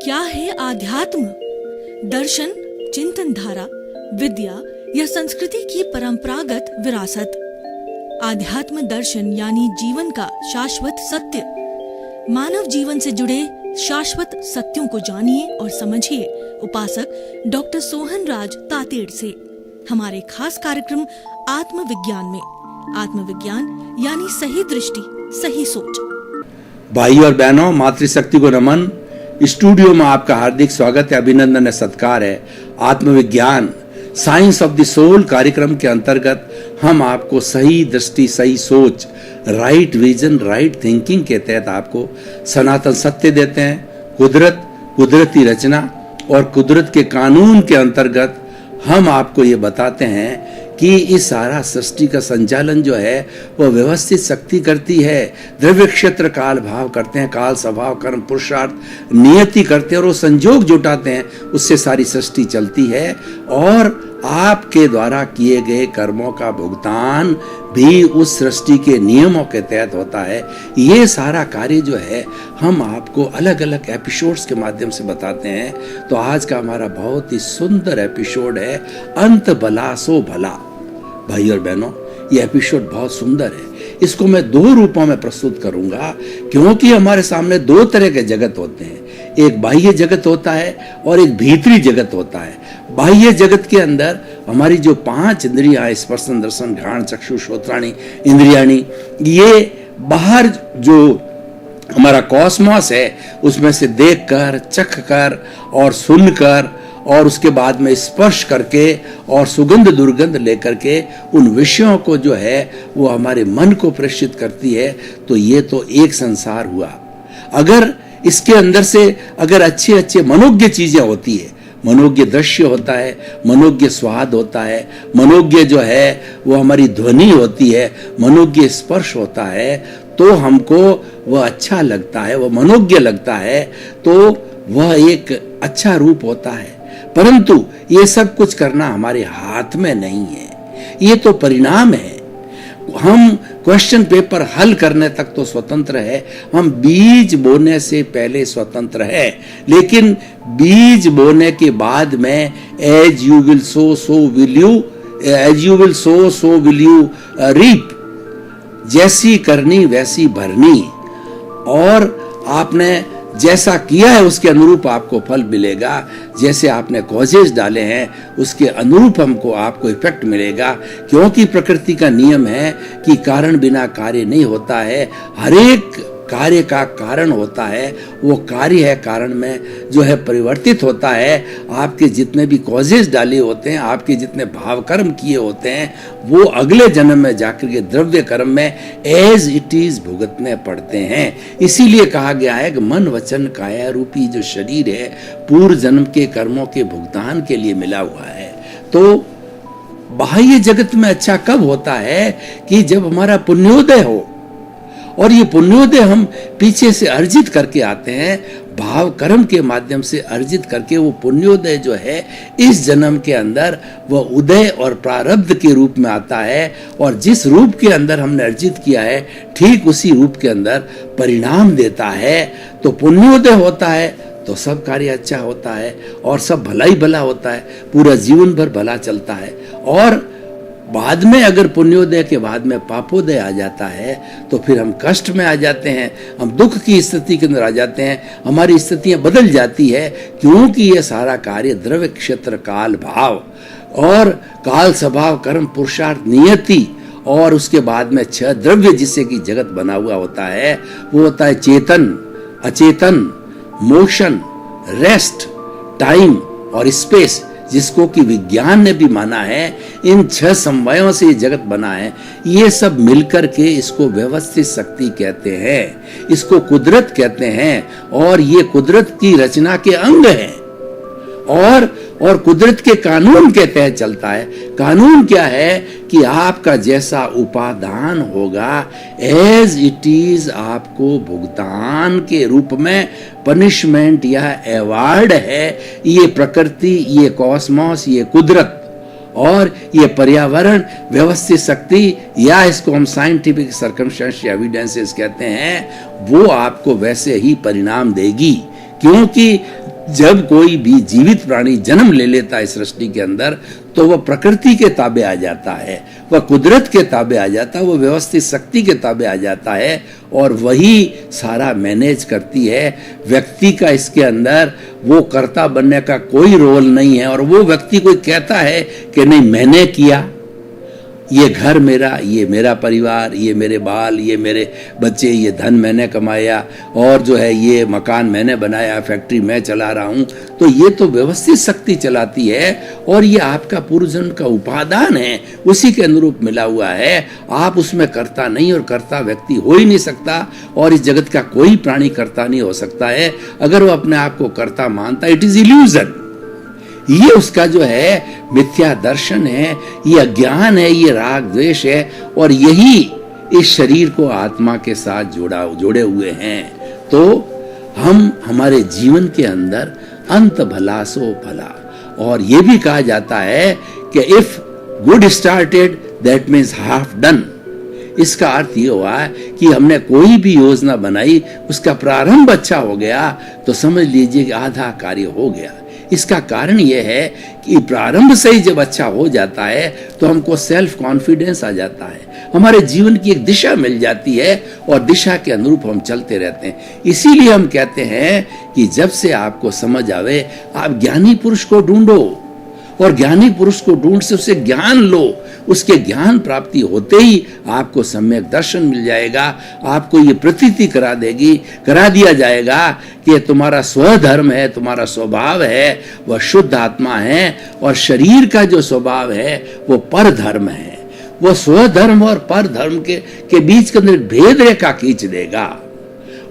क्या है आध्यात्म? दर्शन, चिंतन धारा, विद्या या संस्कृति की परंपरागत विरासत। आध्यात्म दर्शन यानी जीवन का शाश्वत सत्य। मानव जीवन से जुड़े शाश्वत सत्यों को जानिए और समझिए उपासक डॉक्टर सोहन राज तातेड़ से हमारे खास कार्यक्रम आत्मविज्ञान में। आत्मविज्ञान यानी सही दृष्टि, सही सोच। भाई और बहनों, मातृशक्ति को नमन। स्टूडियो में आपका हार्दिक स्वागत है, अभिनंदन है, सत्कार है। आत्मविज्ञान साइंस ऑफ द सोल कार्यक्रम के अंतर्गत हम आपको सही दृष्टि, सही सोच, राइट विजन, राइट थिंकिंग के तहत आपको सनातन सत्य देते हैं। कुदरत, कुदरती रचना और कुदरत के कानून के अंतर्गत हम आपको ये बताते हैं कि इस सारा सृष्टि का संचालन जो है वो व्यवस्थित शक्ति करती है। द्रव्य क्षेत्र काल भाव करते हैं, काल स्वभाव कर्म पुरुषार्थ नियति करते हैं और वो संजोग जुटाते हैं, उससे सारी सृष्टि चलती है। और आपके द्वारा किए गए कर्मों का भुगतान भी उस सृष्टि के नियमों के तहत होता है। ये सारा कार्य जो है हम आपको अलग अलग एपिसोड्स के माध्यम से बताते हैं। तो आज का हमारा बहुत ही सुंदर एपिसोड है, अंत भला सो भला। भाई और बहनों, ये एपिसोड बहुत सुंदर है। इसको मैं दो रूपों में प्रस्तुत करूंगा, क्योंकि हमारे सामने दो तरह के जगत होते हैं। एक बाह्य जगत होता है और एक भीतरी जगत होता है। बाह्य जगत के अंदर हमारी जो पांच इंद्रियां, स्पर्शन, दर्शन, घ्राण, चक्षु, श्रोत्राणी, इंद्रियाणी, ये बाहर जो हमारा कॉस्मोस है उसमें से देखकर, चखकर और सुनकर और उसके बाद में स्पर्श करके और सुगंध दुर्गंध लेकर के उन विषयों को जो है वो हमारे मन को प्रेषित करती है। तो ये तो एक संसार हुआ। अगर इसके अंदर से अगर अच्छे अच्छे मनोज्ञ चीजें होती है, मनोज्ञ दृश्य होता है, मनोज्ञ स्वाद होता है, मनोज्ञ जो है वो हमारी ध्वनि होती है, मनोज्ञ स्पर्श होता है, तो हमको वह अच्छा लगता है, वह मनोज्ञ लगता है, तो वह एक अच्छा रूप होता है। परंतु ये सब कुछ करना हमारे हाथ में नहीं है, ये तो परिणाम है। हम क्वेश्चन पेपर हल करने तक तो स्वतंत्र है, हम बीज बोने से पहले स्वतंत्र है, लेकिन बीज बोने के बाद में as you will sow so will you, as you will sow so will you reap, जैसी करनी वैसी भरनी। और आपने जैसा किया है उसके अनुरूप आपको फल मिलेगा। जैसे आपने कॉजेज डाले हैं उसके अनुरूप हमको आपको इफेक्ट मिलेगा, क्योंकि प्रकृति का नियम है कि कारण बिना कार्य नहीं होता है। हर एक कार्य का कारण होता है, वो कार्य है कारण में जो है परिवर्तित होता है। आपके जितने भी कॉजेज डाले होते हैं, आपके जितने भाव कर्म किए होते हैं, वो अगले जन्म में जाकर के द्रव्य कर्म में एज इट इज भुगतने पड़ते हैं। इसीलिए कहा गया है कि मन वचन काया रूपी जो शरीर है पूर्व जन्म के कर्मों के भुगतान के लिए मिला हुआ है। तो बाह्य जगत में अच्छा कब होता है कि जब हमारा पुण्योदय हो, और ये पुण्योदय हम पीछे से अर्जित करके आते हैं, भाव कर्म के माध्यम से अर्जित करके वो पुण्योदय जो है इस जन्म के अंदर वह उदय और प्रारब्ध के रूप में आता है। और जिस रूप के अंदर हमने अर्जित किया है ठीक उसी रूप के अंदर परिणाम देता है। तो पुण्योदय होता है तो सब कार्य अच्छा होता है और सब भला ही भला होता है, पूरा जीवन भर भला चलता है। और बाद में अगर पुण्योदय के बाद में पापोदय आ जाता है तो फिर हम कष्ट में आ जाते हैं, हम दुख की स्थिति के अंदर आ जाते हैं, हमारी स्थितियां बदल जाती है, क्योंकि ये सारा कार्य द्रव्य क्षेत्र काल भाव और काल स्वभाव कर्म पुरुषार्थ नियति और उसके बाद में छह द्रव्य जिससे कि जगत बना हुआ होता है, वो होता है चेतन, अचेतन, मोशन, रेस्ट, टाइम और स्पेस, जिसको कि विज्ञान ने भी माना है। इन छह समवायों से ये जगत बना है। ये सब मिलकर के इसको व्यवस्थित शक्ति कहते हैं, इसको कुदरत कहते हैं। और ये कुदरत की रचना के अंग हैं और कुदरत के कानून के तहत चलता है। कानून क्या है कि आपका जैसा उपादान होगा एज इट इज आपको भुगतान के रूप में पनिशमेंट या अवार्ड है। ये प्रकृति, ये कॉस्मोस, ये कुदरत और ये पर्यावरण व्यवस्थित शक्ति, या इसको हम साइंटिफिक सर्कमस्टेंस एविडेंसेस कहते हैं, वो आपको वैसे ही परिणाम देगी। क्योंकि जब कोई भी जीवित प्राणी जन्म ले लेता है सृष्टि के अंदर, तो वह प्रकृति के ताबे आ जाता है, वह कुदरत के ताबे आ जाता है, वह व्यवस्थित शक्ति के ताबे आ जाता है और वही सारा मैनेज करती है। व्यक्ति का इसके अंदर वो कर्ता बनने का कोई रोल नहीं है। और वो व्यक्ति कोई कहता है कि नहीं मैंने किया, ये घर मेरा, ये मेरा परिवार, ये मेरे बाल, ये मेरे बच्चे, ये धन मैंने कमाया और जो है ये मकान मैंने बनाया, फैक्ट्री मैं चला रहा हूं, तो ये तो व्यवस्थित शक्ति चलाती है और ये आपका पूर्वजन्म का उपादान है, उसी के अनुरूप मिला हुआ है। आप उसमें कर्ता नहीं और कर्ता व्यक्ति हो ही नहीं सकता और इस जगत का कोई प्राणी कर्ता नहीं हो सकता है। अगर वो अपने आप को कर्ता मानता, इट इज इल्यूजन। ये उसका जो है मिथ्या दर्शन है, ये अज्ञान है, ये राग द्वेष है और यही इस शरीर को आत्मा के साथ जोड़े हुए हैं। तो हम हमारे जीवन के अंदर अंत भला सो भला, और ये भी कहा जाता है कि if good started that means half done. इसका अर्थ ये हुआ कि हमने कोई भी योजना बनाई, उसका प्रारंभ अच्छा हो गया तो समझ लीजिए कि आधा कार्य हो गया। इसका कारण यह है कि प्रारंभ से ही जब अच्छा हो जाता है तो हमको सेल्फ कॉन्फिडेंस आ जाता है, हमारे जीवन की एक दिशा मिल जाती है और दिशा के अनुरूप हम चलते रहते हैं। इसीलिए हम कहते हैं कि जब से आपको समझ आवे, आप ज्ञानी पुरुष को ढूंढो और ज्ञानी पुरुष को ढूंढ से उससे ज्ञान लो। उसके ज्ञान प्राप्ति होते ही आपको सम्यक दर्शन मिल जाएगा। आपको ये प्रतीति करा दिया जाएगा कि तुम्हारा स्वधर्म है, तुम्हारा स्वभाव है, वह शुद्ध आत्मा है और शरीर का जो स्वभाव है वो परधर्म है। वो स्वधर्म और परधर्म के बीच के अंदर भेद रेखा खींच देगा।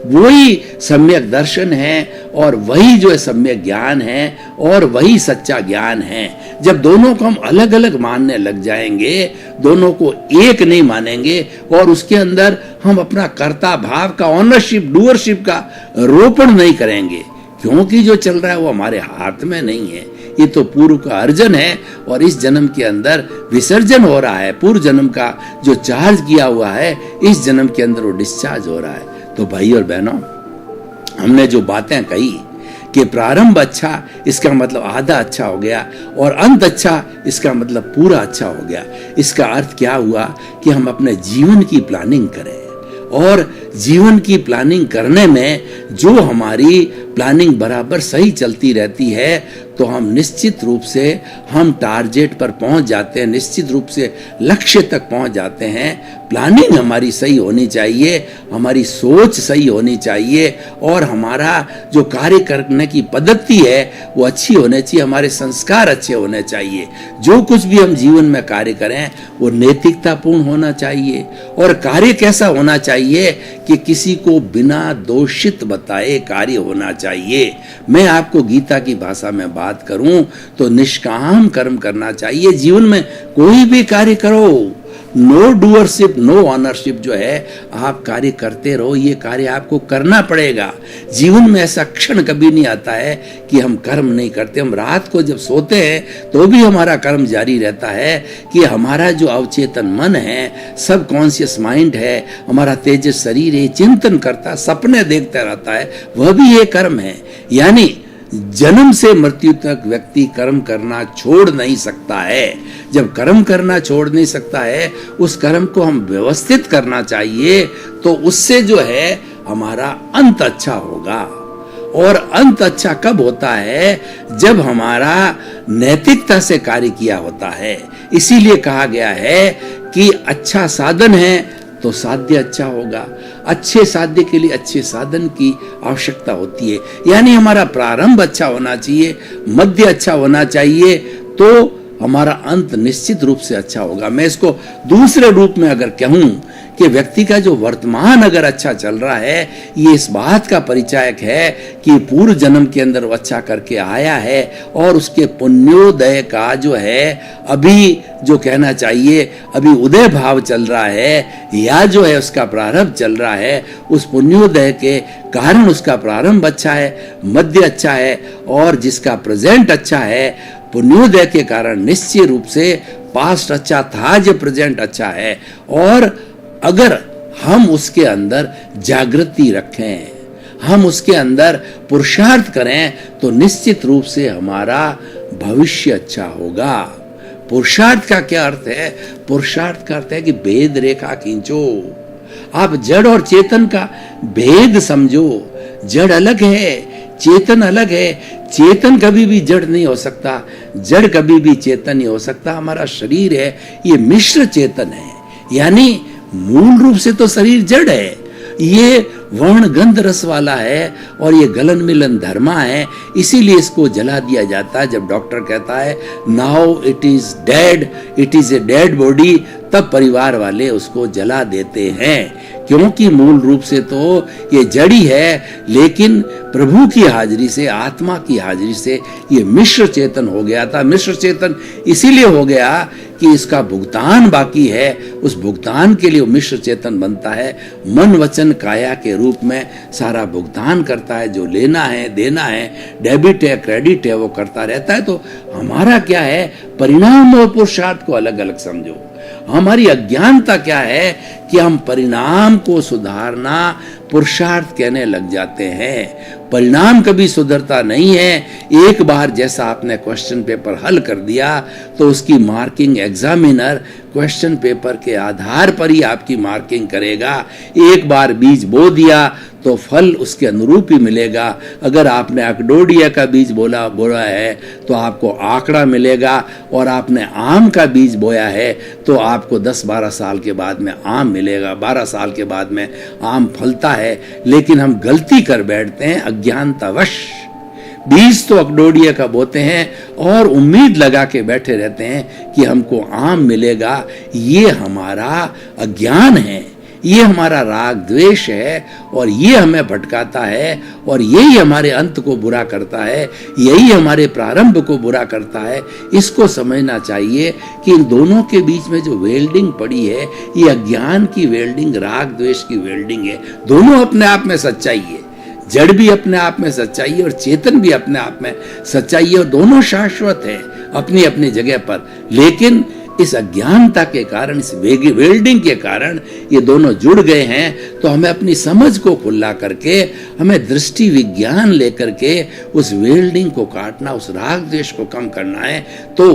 वही सम्यक दर्शन है और वही जो है सम्यक ज्ञान है और वही सच्चा ज्ञान है। जब दोनों को हम अलग अलग मानने लग जाएंगे, दोनों को एक नहीं मानेंगे और उसके अंदर हम अपना कर्ता भाव का, ऑनरशिप, डूअरशिप का रोपण नहीं करेंगे, क्योंकि जो चल रहा है वो हमारे हाथ में नहीं है। ये तो पूर्व का अर्जन है और इस जन्म के अंदर विसर्जन हो रहा है। पूर्व जन्म का जो चार्ज किया हुआ है, इस जन्म के अंदर वो डिस्चार्ज हो रहा है। तो भाई और बहनों, हमने जो बातें कही कि प्रारंभ अच्छा, इसका मतलब आधा अच्छा हो गया और अंत अच्छा, इसका मतलब पूरा अच्छा हो गया। इसका अर्थ क्या हुआ कि हम अपने जीवन की प्लानिंग करें और जीवन की प्लानिंग करने में जो हमारी प्लानिंग बराबर सही चलती रहती है तो हम निश्चित रूप से हम टारगेट पर पहुंच जाते हैं, निश्चित रूप से लक्ष्य तक पहुंच जाते हैं। प्लानिंग हमारी सही होनी चाहिए, हमारी सोच सही होनी चाहिए और हमारा जो कार्य करने की पद्धति है वो अच्छी होनी चाहिए, हमारे संस्कार अच्छे होने चाहिए। जो कुछ भी हम जीवन में कार्य करें वो नैतिकतापूर्ण होना चाहिए और कार्य कैसा होना चाहिए कि किसी को बिना दोषित बताए कार्य होना चाहिए। मैं आपको गीता की भाषा में बात करूं तो निष्काम कर्म करना चाहिए। जीवन में कोई भी कार्य करो, नो डूअरशिप नो ऑनरशिप जो है, आप कार्य करते रहो, ये कार्य आपको करना पड़ेगा। जीवन में ऐसा क्षण कभी नहीं आता है कि हम कर्म नहीं करते। हम रात को जब सोते हैं तो भी हमारा कर्म जारी रहता है कि हमारा जो अवचेतन मन है, सब कॉन्शियस माइंड है, हमारा तेजस शरीर है, चिंतन करता, सपने देखता रहता है, वह भी ये कर्म है। यानी जन्म से मृत्यु तक व्यक्ति कर्म करना छोड़ नहीं सकता है। जब कर्म करना छोड़ नहीं सकता है, उस कर्म को हम व्यवस्थित करना चाहिए, तो उससे जो है हमारा अंत अच्छा होगा। और अंत अच्छा कब होता है? जब हमारा नैतिकता से कार्य किया होता है। इसीलिए कहा गया है कि अच्छा साधन है तो साध्य अच्छा होगा। अच्छे साध्य के लिए अच्छे साधन की आवश्यकता होती है। यानी हमारा प्रारंभ अच्छा होना चाहिए, मध्य अच्छा होना चाहिए, तो हमारा अंत निश्चित रूप से अच्छा होगा। मैं इसको दूसरे रूप में अगर कहूं कि व्यक्ति का जो वर्तमान अगर अच्छा चल रहा है, ये इस बात का परिचायक है कि पूर्व जन्म के अंदर वो अच्छा करके आया है और उसके पुण्योदय का जो है अभी जो कहना चाहिए अभी उदय भाव चल रहा है, या जो है उसका प्रारंभ चल रहा है, उस पुण्योदय के कारण उसका प्रारंभ अच्छा है, मध्य अच्छा है और जिसका प्रेजेंट अच्छा है, पुण्योदय के कारण निश्चित रूप से पास्ट अच्छा था, जो प्रेजेंट अच्छा है। और अगर हम उसके अंदर जागृति रखें, हम उसके अंदर पुरुषार्थ करें तो निश्चित रूप से हमारा भविष्य अच्छा होगा। पुरुषार्थ का क्या अर्थ है? पुरुषार्थ का अर्थ है कि भेद रेखा खींचो, आप जड़ और चेतन का भेद समझो। जड़ अलग है, चेतन अलग है। चेतन कभी भी जड़ नहीं हो सकता, जड़ कभी भी चेतन नहीं हो सकता। हमारा शरीर है, ये मिश्र चेतन है, यानी मूल रूप से तो शरीर जड़ है, ये वर्ण गंध रस वाला है और ये गलन मिलन धर्मा है, इसीलिए इसको जला दिया जाता है। जब डॉक्टर कहता है now it is dead, it is a dead body, तब परिवार वाले उसको जला देते हैं, क्योंकि मूल रूप से तो ये जड़ी है, लेकिन प्रभु की हाजिरी से, आत्मा की हाजिरी से ये मिश्र चेतन हो गया था। मिश्र चेतन इसीलिए हो गया कि इसका भुगतान बाकी है, उस भुगतान के लिए वो मिश्र चेतन बनता है। मन वचन काया के रूप में सारा भुगतान करता है, जो लेना है देना है, डेबिट है क्रेडिट है, वो करता रहता है। तो हमारा क्या है? परिणाम और पुरुषार्थ को अलग अलग समझो। हमारी अज्ञानता क्या है कि हम परिणाम को सुधारना पुरुषार्थ कहने लग जाते हैं। परिणाम कभी सुधरता नहीं है। एक बार जैसा आपने क्वेश्चन पेपर हल कर दिया तो उसकी मार्किंग एग्जामिनर क्वेश्चन पेपर के आधार पर ही आपकी मार्किंग करेगा। एक बार बीज बो दिया तो फल उसके अनुरूप ही मिलेगा। अगर आपने अकडोडिया का बीज बोया है तो आपको आंकड़ा मिलेगा, और आपने आम का बीज बोया है तो आपको 10-12 साल के बाद में आम मिलेगा। 12 साल के बाद में आम फलता है। लेकिन हम गलती कर बैठते हैं अज्ञानतावश। बीज तो अकडोडिया का बोते हैं और उम्मीद लगा के बैठे रहते हैं कि हमको आम मिलेगा। ये हमारा अज्ञान है, ये हमारा राग द्वेष है, और ये हमें भटकाता है, और यही हमारे अंत को बुरा करता है, यही हमारे प्रारंभ को बुरा करता है। इसको समझना चाहिए कि इन दोनों के बीच में जो वेल्डिंग पड़ी है, ये अज्ञान की वेल्डिंग, राग द्वेष की वेल्डिंग है। दोनों अपने आप में सच्चाई है, जड़ भी अपने आप में सच्चाई है और चेतन भी अपने आप में सच्चाई है, और दोनों शाश्वत है अपनी अपनी जगह पर। लेकिन इस अज्ञानता के कारण, इस वेल्डिंग के कारण ये दोनों जुड़ गए हैं। तो हमें अपनी समझ को खुला करके, हमें दृष्टि विज्ञान लेकर के उस वेल्डिंग को काटना, उस राग द्वेष को कम करना है। तो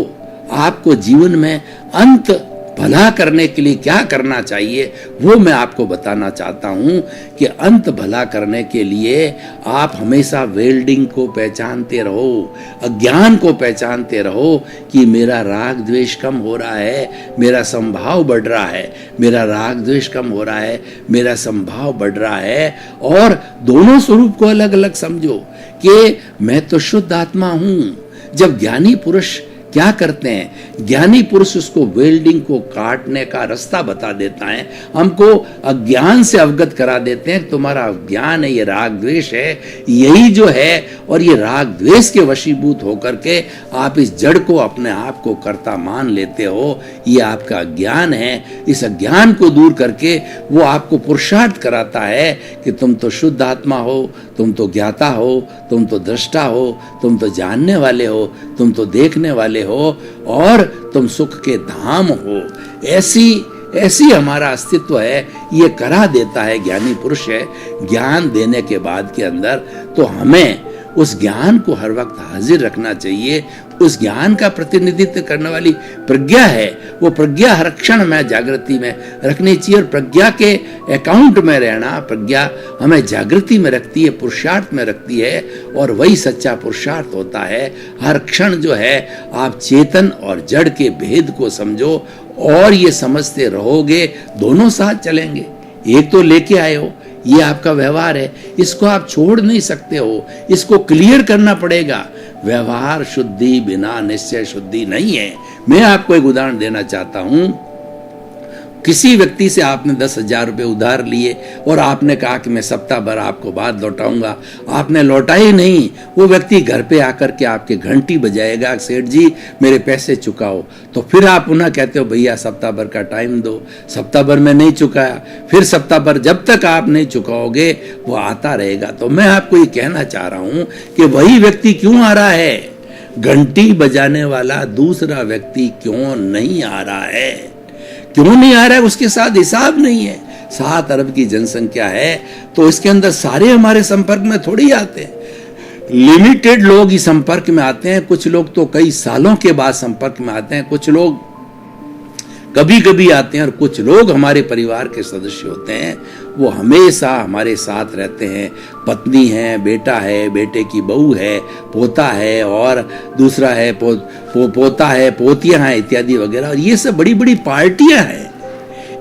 आपको जीवन में अंत भला करने के लिए क्या करना चाहिए वो मैं आपको बताना चाहता हूं कि अंत भला करने के लिए आप हमेशा वेल्डिंग को पहचानते रहो, अज्ञान को पहचानते रहो कि मेरा राग द्वेष कम हो रहा है, मेरा संभाव बढ़ रहा है, मेरा राग द्वेष कम हो रहा है, मेरा संभाव बढ़ रहा है। और दोनों स्वरूप को अलग अलग समझो कि मैं तो शुद्ध आत्मा हूं। जब ज्ञानी पुरुष क्या करते हैं, ज्ञानी पुरुष उसको वेल्डिंग को काटने का रास्ता बता देता है, हमको अज्ञान से अवगत करा देते हैं। तुम्हारा अज्ञान है, ये राग द्वेष है, यही जो है, और ये राग द्वेष के वशीभूत होकर के आप इस जड़ को, अपने आप को कर्ता मान लेते हो, ये आपका अज्ञान है। इस अज्ञान को दूर करके वो आपको पुरुषार्थ कराता है कि तुम तो शुद्ध आत्मा हो, तुम तो ज्ञाता हो, तुम तो दृष्टा हो, तुम तो जानने वाले हो, तुम तो देखने वाले हो, और तुम सुख के धाम हो। ऐसी हमारा अस्तित्व है, ये करा देता है ज्ञानी पुरुष है। ज्ञान देने के बाद के अंदर तो हमें उस ज्ञान को हर वक्त हाजिर रखना चाहिए। उस ज्ञान का प्रतिनिधित्व करने वाली प्रज्ञा है, वो प्रज्ञा हर क्षण में जागृति में रखनी चाहिए, और प्रज्ञा के अकाउंट में रहना, प्रज्ञा हमें जागृति में रखती है, पुरुषार्थ में रखती है, और वही सच्चा पुरुषार्थ होता है। हर क्षण जो है आप चेतन और जड़ के भेद को समझो, और ये समझते रहोगे, दोनों साथ चलेंगे। एक तो लेके आए हो, ये आपका व्यवहार है, इसको आप छोड़ नहीं सकते हो, इसको क्लियर करना पड़ेगा। व्यवहार शुद्धि बिना निश्चय शुद्धि नहीं है। मैं आपको एक उदाहरण देना चाहता हूं। किसी व्यक्ति से आपने 10,000 रुपये उधार लिए और आपने कहा कि मैं सप्ताह भर आपको बाद लौटाऊंगा, आपने लौटाई नहीं। वो व्यक्ति घर पे आकर के आपके घंटी बजाएगा, सेठ जी मेरे पैसे चुकाओ। तो फिर आप पुनः कहते हो भैया सप्ताह भर का टाइम दो। सप्ताह भर में नहीं चुकाया, फिर सप्ताह भर, जब तक आप नहीं चुकाओगे वो आता रहेगा। तो मैं आपको ये कहना चाह रहा हूं कि वही व्यक्ति क्यों आ रहा है, घंटी बजाने वाला दूसरा व्यक्ति क्यों नहीं आ रहा है? क्यों नहीं आ रहा है? उसके साथ हिसाब नहीं है। 7 अरब की जनसंख्या है, तो इसके अंदर सारे हमारे संपर्क में थोड़ी ही आते हैं। लिमिटेड लोग ही संपर्क में आते हैं, कुछ लोग तो कई सालों के बाद संपर्क में आते हैं, कुछ लोग कभी कभी आते हैं, और कुछ लोग हमारे परिवार के सदस्य होते हैं, वो हमेशा हमारे साथ रहते हैं। पत्नी है, बेटा है, बेटे की बहू है, पोता है, और दूसरा है पोता है, पोतियां हैं, इत्यादि वगैरह। और ये सब बड़ी बड़ी पार्टियां हैं,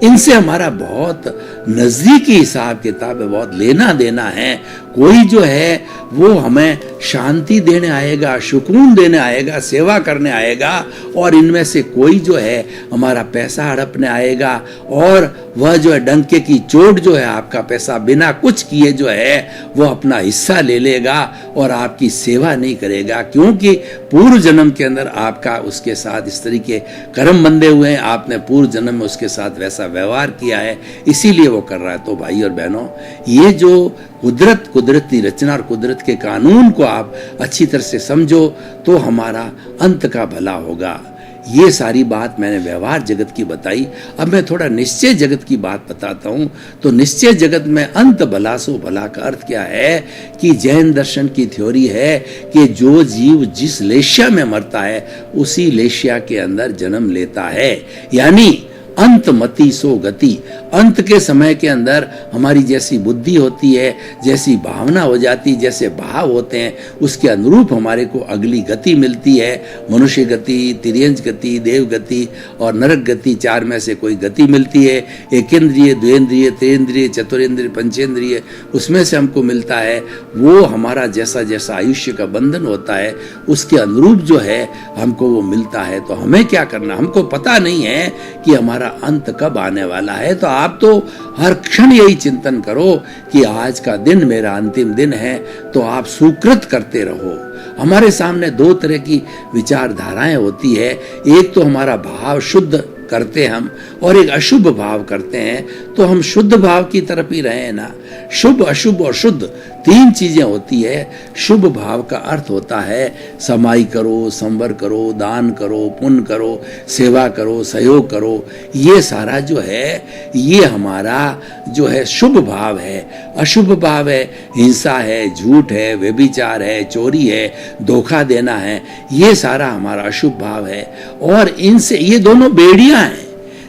इनसे हमारा बहुत नजदीकी हिसाब किताब है, बहुत लेना देना है। कोई जो है वो हमें शांति देने आएगा, सुकून देने आएगा, सेवा करने आएगा, और इनमें से कोई जो है हमारा पैसा हड़पने आएगा, और वह जो है डंके की चोट जो है आपका पैसा बिना कुछ किए जो है वो अपना हिस्सा ले लेगा और आपकी सेवा नहीं करेगा, क्योंकि पूर्व जन्म के अंदर आपका उसके साथ इस तरीके कर्म बंधे हुए हैं, आपने पूर्व जन्म में उसके साथ वैसा व्यवहार किया है, इसीलिए वो कर रहा है। तो भाई और बहनों, ये जो कुदरती रचना और कुदरत के कानून को आप अच्छी तरह से समझो तो हमारा अंत का भला होगा। ये सारी बात मैंने व्यवहार जगत की बताई। अब मैं थोड़ा निश्चय जगत की बात बताता हूं। तो निश्चय जगत में अंत भला सो भला का अर्थ क्या है कि जैन दर्शन की थ्योरी है कि जो जीव जिस लेश्या में मरता है उसी लेश्या के अंदर जन्म लेता है, यानी अंत मति सो गति। अंत के समय के अंदर हमारी जैसी बुद्धि होती है, जैसी भावना हो जाती, जैसे भाव होते हैं, उसके अनुरूप हमारे को अगली गति मिलती है। मनुष्य गति, तिर्यंच गति, देव गति और नरक गति, 4 में से कोई गति मिलती है। एकेंद्रिय, द्वेंद्रिय, त्रिंद्रिय, चतुरेंद्रिय, पंचेंद्रिय, उसमें से हमको मिलता है। वो हमारा जैसा जैसा आयुष्य का बंधन होता है उसके अनुरूप जो है हमको वो मिलता है। तो हमें क्या करना, हमको पता नहीं है कि हमारा अंत कब आने वाला है। तो आप तो हर क्षण यही चिंतन करो कि आज का दिन मेरा अंतिम दिन है, तो आप सुकृत करते रहो। हमारे सामने 2 तरह की विचारधाराएं होती है, एक तो हमारा भाव शुद्ध करते हम और एक अशुभ भाव करते हैं। तो हम शुद्ध भाव की तरफ ही रहे ना। शुभ, अशुभ और शुद्ध 3 चीजें होती है। शुभ भाव का अर्थ होता है समाई करो, संवर करो, दान करो, पुण्य करो, सेवा करो, सहयोग करो। ये सारा जो है ये हमारा जो है शुभ भाव है। अशुभ भाव है हिंसा है, झूठ है, व्यभिचार है, चोरी है, धोखा देना है, ये सारा हमारा अशुभ भाव है। और इनसे ये दोनों बेड़ियां हैं।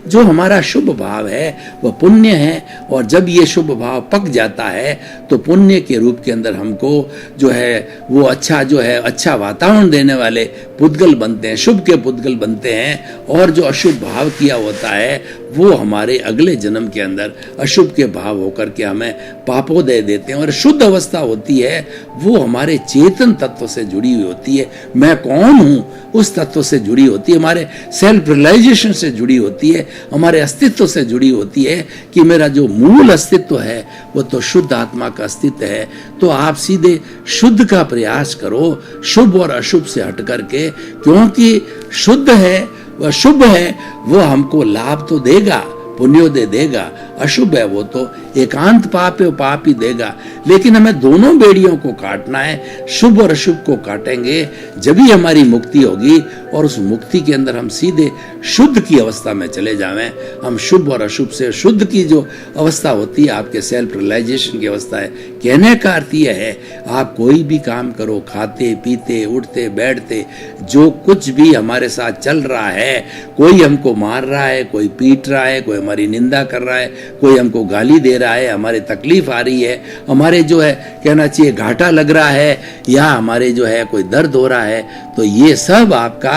जो हमारा शुभ भाव है वह पुण्य है, और जब ये शुभ भाव पक जाता है तो पुण्य के रूप के अंदर हमको जो है वो अच्छा जो है अच्छा वातावरण देने वाले पुद्गल बनते हैं, शुभ के पुद्गल बनते हैं। और जो अशुभ भाव किया होता है वो हमारे अगले जन्म के अंदर अशुभ के भाव होकर के हमें पापोदय देते हैं। और शुद्ध अवस्था होती है वो हमारे चेतन तत्व से जुड़ी हुई होती है। मैं कौन हूं उस तत्व से जुड़ी होती है, हमारे सेल्फ रियलाइजेशन से जुड़ी होती है, हमारे अस्तित्व से जुड़ी होती है कि मेरा जो मूल अस्तित्व है वो तो शुद्ध आत्मा का अस्तित्व है। तो आप सीधे शुद्ध का प्रयास करो, शुभ और अशुभ से हट करके, क्योंकि शुद्ध है वह शुभ है, वो हमको लाभ तो देगा, पुण्योदय देगा। अशुभ है वो तो एकांत पाप है, पाप ही देगा। लेकिन हमें दोनों बेड़ियों को काटना है। शुभ और अशुभ को काटेंगे जब ही हमारी मुक्ति होगी, और उस मुक्ति के अंदर हम सीधे शुद्ध की अवस्था में चले जावें। हम शुभ और अशुभ से शुद्ध की जो अवस्था होती है आपके सेल्फ रियलाइजेशन की अवस्था है। कहने का अर्थ यह है आप कोई भी काम करो, खाते पीते उठते बैठते, जो कुछ भी हमारे साथ चल रहा है, कोई हमको मार रहा है, कोई पीट रहा है, कोई हमारी निंदा कर रहा है, कोई हमको गाली दे रहा है, हमारे तकलीफ आ रही है, हमारे जो है कहना चाहिए घाटा लग रहा है, या हमारे जो है कोई दर्द हो रहा है, तो ये सब आपका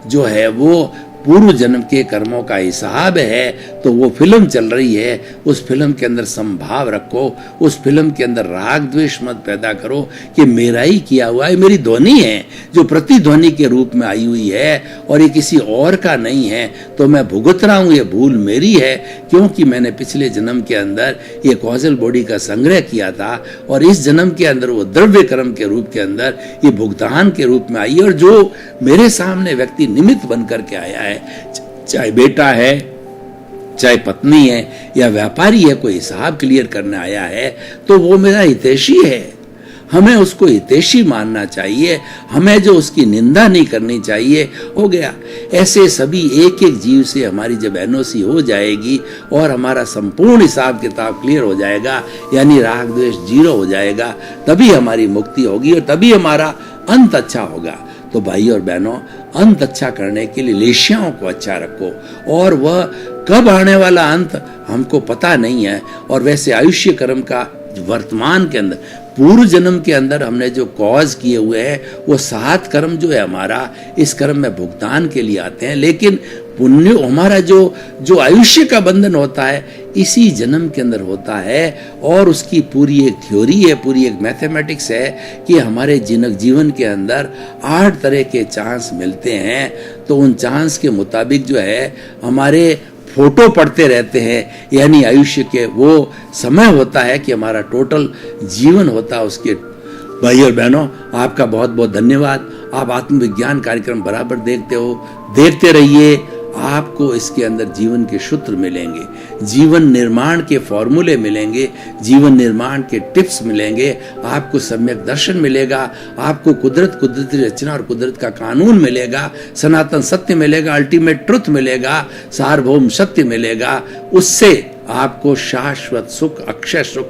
जो है वो पूर्व जन्म के कर्मों का हिसाब है। तो वो फिल्म चल रही है, उस फिल्म के अंदर संभाव रखो, उस फिल्म के अंदर राग द्वेष मत पैदा करो कि मेरा ही किया हुआ है, मेरी ध्वनि है जो प्रतिध्वनि के रूप में आई हुई है और ये किसी और का नहीं है, तो मैं भुगत रहा हूँ, ये भूल मेरी है, क्योंकि मैंने पिछले जन्म के अंदर ये कॉजल बॉडी का संग्रह किया था और इस जन्म के अंदर वो द्रव्य कर्म के रूप के अंदर ये भुगतान के रूप में आई। और जो मेरे सामने व्यक्ति निमित्त बन करके आया है, चाहे बेटा है, चाहे पत्नी है या व्यापारी है, कोई हिसाब क्लियर करने आया है, तो वो मेरा हितैषी है। हमें उसको हितैषी मानना चाहिए, हमें जो उसकी निंदा नहीं करनी चाहिए। हो गया। ऐसे सभी एक एक जीव से हमारी जब एनओसी हो जाएगी और हमारा संपूर्ण हिसाब किताब क्लियर हो जाएगा, यानी राग द्वेष जीरो हो जाएगा, तभी हमारी मुक्ति होगी और तभी हमारा अंत अच्छा होगा। तो भाई और बहनों, अंत अच्छा करने के लिए लेशियाओं को अच्छा रखो, और वह कब आने वाला अंत हमको पता नहीं है। और वैसे आयुष्य कर्म का वर्तमान के अंदर, पूर्व जन्म के अंदर हमने जो कॉज किए हुए हैं, वो 7 कर्म जो है हमारा, इस कर्म में भुगतान के लिए आते हैं। लेकिन पुण्य हमारा जो आयुष्य का बंधन होता है, इसी जन्म के अंदर होता है। और उसकी पूरी एक थ्योरी है, पूरी एक मैथमेटिक्स है कि हमारे जीवन के अंदर 8 तरह के चांस मिलते हैं। तो उन चांस के मुताबिक जो है हमारे फोटो पढ़ते रहते हैं, यानी आयुष्य के वो समय होता है कि हमारा टोटल जीवन होता है उसके। भाई और बहनों, आपका बहुत बहुत धन्यवाद। आप आत्मविज्ञान कार्यक्रम बराबर देखते हो, देखते रहिए। आपको इसके अंदर जीवन के सूत्र मिलेंगे, जीवन निर्माण के फॉर्मूले मिलेंगे, जीवन निर्माण के टिप्स मिलेंगे, आपको सम्यक दर्शन मिलेगा, आपको कुदरती रचना और कुदरत का कानून मिलेगा, सनातन सत्य मिलेगा, अल्टीमेट ट्रुथ मिलेगा, सार्वभौम सत्य मिलेगा। उससे आपको शाश्वत सुख, अक्षय सुख,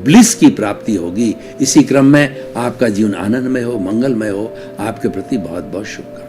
ब्लिस की प्राप्ति होगी। इसी क्रम में आपका जीवन आनंदमय हो, मंगलमय हो। आपके प्रति बहुत बहुत शुभकामनाएं।